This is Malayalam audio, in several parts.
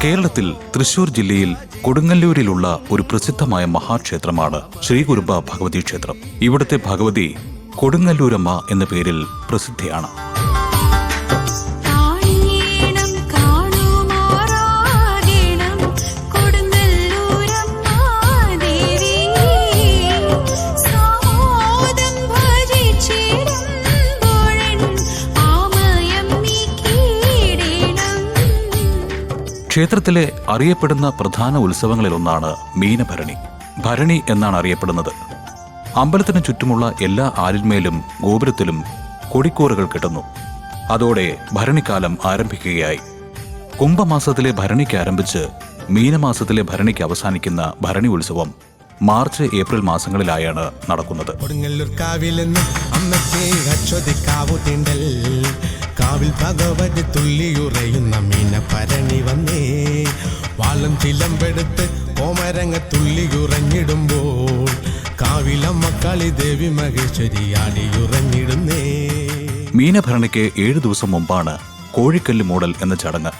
കേരളത്തിൽ തൃശൂർ ജില്ലയിൽ കൊടുങ്ങല്ലൂരിലുള്ള ഒരു പ്രസിദ്ധമായ മഹാക്ഷേത്രമാണ് ശ്രീകുരുംബ ഭഗവതി ക്ഷേത്രം. ഇവിടുത്തെ ഭഗവതി കൊടുങ്ങല്ലൂരമ്മ എന്ന പേരിൽ പ്രസിദ്ധിയാണ്. ക്ഷേത്രത്തിലെ അറിയപ്പെടുന്ന പ്രധാന ഉത്സവങ്ങളിലൊന്നാണ് മീനഭരണി. ഭരണി എന്നാണ് അറിയപ്പെടുന്നത്. അമ്പലത്തിന് ചുറ്റുമുള്ള എല്ലാ ആലിന്മേലും ഗോപുരത്തിലും കൊടിക്കൂറുകൾ കിട്ടുന്നു. അതോടെ ഭരണിക്കാലം ആരംഭിക്കുകയായി. കുംഭമാസത്തിലെ ഭരണിക്ക് ആരംഭിച്ച് മീനമാസത്തിലെ ഭരണിക്ക് അവസാനിക്കുന്ന ഭരണി ഉത്സവം മാർച്ച് ഏപ്രിൽ മാസങ്ങളിലായാണ് നടക്കുന്നത്. കാവിൽ ഭഗവതി തുള്ളിയുറയുന്ന മീനഭരണി വന്നേ, വാളം ചിലമ്പെടുത്ത് കോമരങ്ങ തുള്ളിയുറഞ്ഞിടുമ്പോൾ കാവിലമ്മ കളി ദേവി മഹേശ്വരി ആടിയുറഞ്ഞിടുന്നേ. മീനഭരണിക്ക് 7 ദിവസം മുമ്പാണ് കോഴിക്കല്ല് മൂടൽ എന്ന ചടങ്ങ്.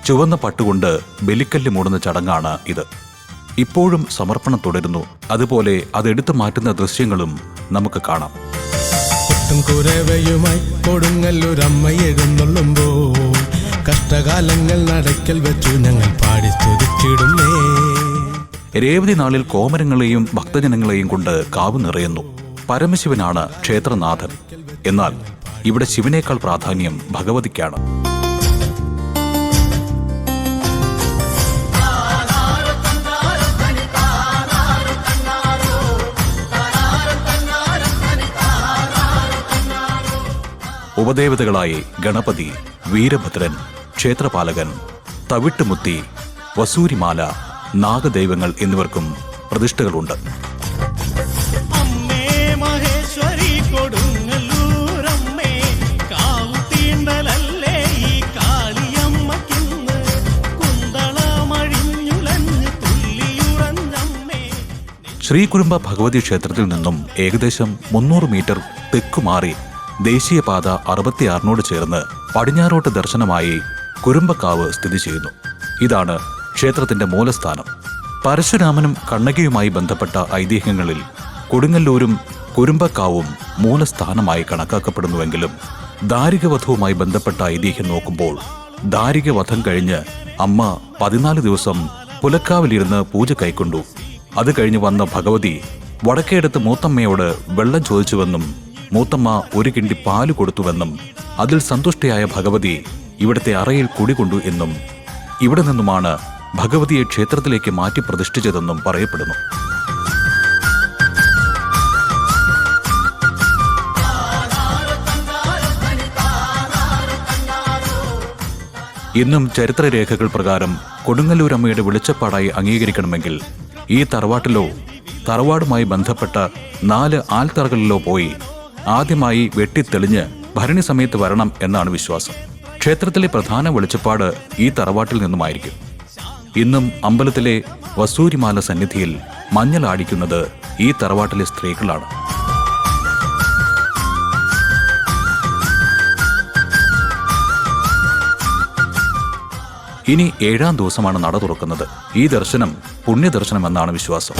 ചുവന്ന പട്ടുകൊണ്ട് ബലിക്കല്ല് മൂടുന്ന ചടങ്ങാണ് ഇത്. ഇപ്പോഴും സമർപ്പണം തുടരുന്നു. അതുപോലെ അതെടുത്തു മാറ്റുന്ന ദൃശ്യങ്ങളും നമുക്ക് കാണാം. കുരവയുമായി കൊടുങ്ങല്ലൂരമ്മ എഴുന്നള്ളുമ്പോൾ കഷ്ടകാലങ്ങൾ നടക്കൽ വെച്ചു ഞങ്ങൾ പാടി സ്തുതിച്ചിടുന്നേ. രേവതി നാളിൽ കോമരങ്ങളെയും ഭക്തജനങ്ങളെയും കൊണ്ട് കാവ് നിറയുന്നു. പരമശിവനാണ് ക്ഷേത്രനാഥൻ. എന്നാൽ ഇവിടെ ശിവനേക്കാൾ പ്രാധാന്യം ഭഗവതിക്കാണ്. ഉപദേവതകളായി ഗണപതി, വീരഭദ്രൻ, ക്ഷേത്രപാലകൻ, തവിട്ടുമുത്തി, വസൂരിമാല, നാഗദൈവങ്ങൾ എന്നിവർക്കും പ്രതിഷ്ഠകളുണ്ട്. ശ്രീകുരുംബ ഭഗവതി ക്ഷേത്രത്തിൽ നിന്നും ഏകദേശം 300 മീറ്റർ തെക്കുമാറി ദേശീയപാത 66 ചേർന്ന് പടിഞ്ഞാറോട്ട് ദർശനമായി കുരുംബക്കാവ് സ്ഥിതി ചെയ്യുന്നു. ഇതാണ് ക്ഷേത്രത്തിന്റെ മൂലസ്ഥാനം. പരശുരാമനും കണ്ണകിയുമായി ബന്ധപ്പെട്ട ഐതിഹ്യങ്ങളിൽ കൊടുങ്ങല്ലൂരും കുരുംബക്കാവും മൂലസ്ഥാനമായി കണക്കാക്കപ്പെടുന്നുവെങ്കിലും ദാരികവധവുമായി ബന്ധപ്പെട്ട ഐതിഹ്യം നോക്കുമ്പോൾ ദാരികവധം കഴിഞ്ഞ് അമ്മ 14 ദിവസം പുലക്കാവിലിരുന്ന് പൂജ കൈക്കൊണ്ടു. അത് കഴിഞ്ഞ് വന്ന ഭഗവതി വടക്കേടത്ത് മൂത്തമ്മയോട് വെള്ളം ചോദിച്ചുവെന്നും മൂത്തമ്മ 1 കിണ്ടി പാല് കൊടുത്തുവെന്നും അതിൽ സന്തുഷ്ടയായ ഭഗവതി ഇവിടുത്തെ അറയിൽ കുടികൊണ്ടു എന്നും ഇവിടെ നിന്നുമാണ് ഭഗവതിയെ ക്ഷേത്രത്തിലേക്ക് മാറ്റി പ്രതിഷ്ഠിച്ചതെന്നും പറയപ്പെടുന്നു. ഇന്നും ചരിത്രരേഖകൾ പ്രകാരം കൊടുങ്ങല്ലൂരമ്മയുടെ വെളിച്ചപ്പാടായി അംഗീകരിക്കണമെങ്കിൽ ഈ തറവാട്ടിലോ തറവാടുമായി ബന്ധപ്പെട്ട 4 ആൽത്തറകളിലോ പോയി ആദ്യമായി വെട്ടിത്തെളിഞ്ഞ് ഭരണി സമയത്ത് വരണം എന്നാണ് വിശ്വാസം. ക്ഷേത്രത്തിലെ പ്രധാന വെളിച്ചപ്പാട് ഈ തറവാട്ടിൽ നിന്നുമായിരിക്കും. ഇന്നും അമ്പലത്തിലെ വസൂരിമാല സന്നിധിയിൽ മഞ്ഞൾ ആടിക്കുന്നത് ഈ തറവാട്ടിലെ സ്ത്രീകളാണ്. ഇനി 7-ാം ദിവസമാണ് നട തുറക്കുന്നത്. ഈ ദർശനം പുണ്യദർശനം എന്നാണ് വിശ്വാസം.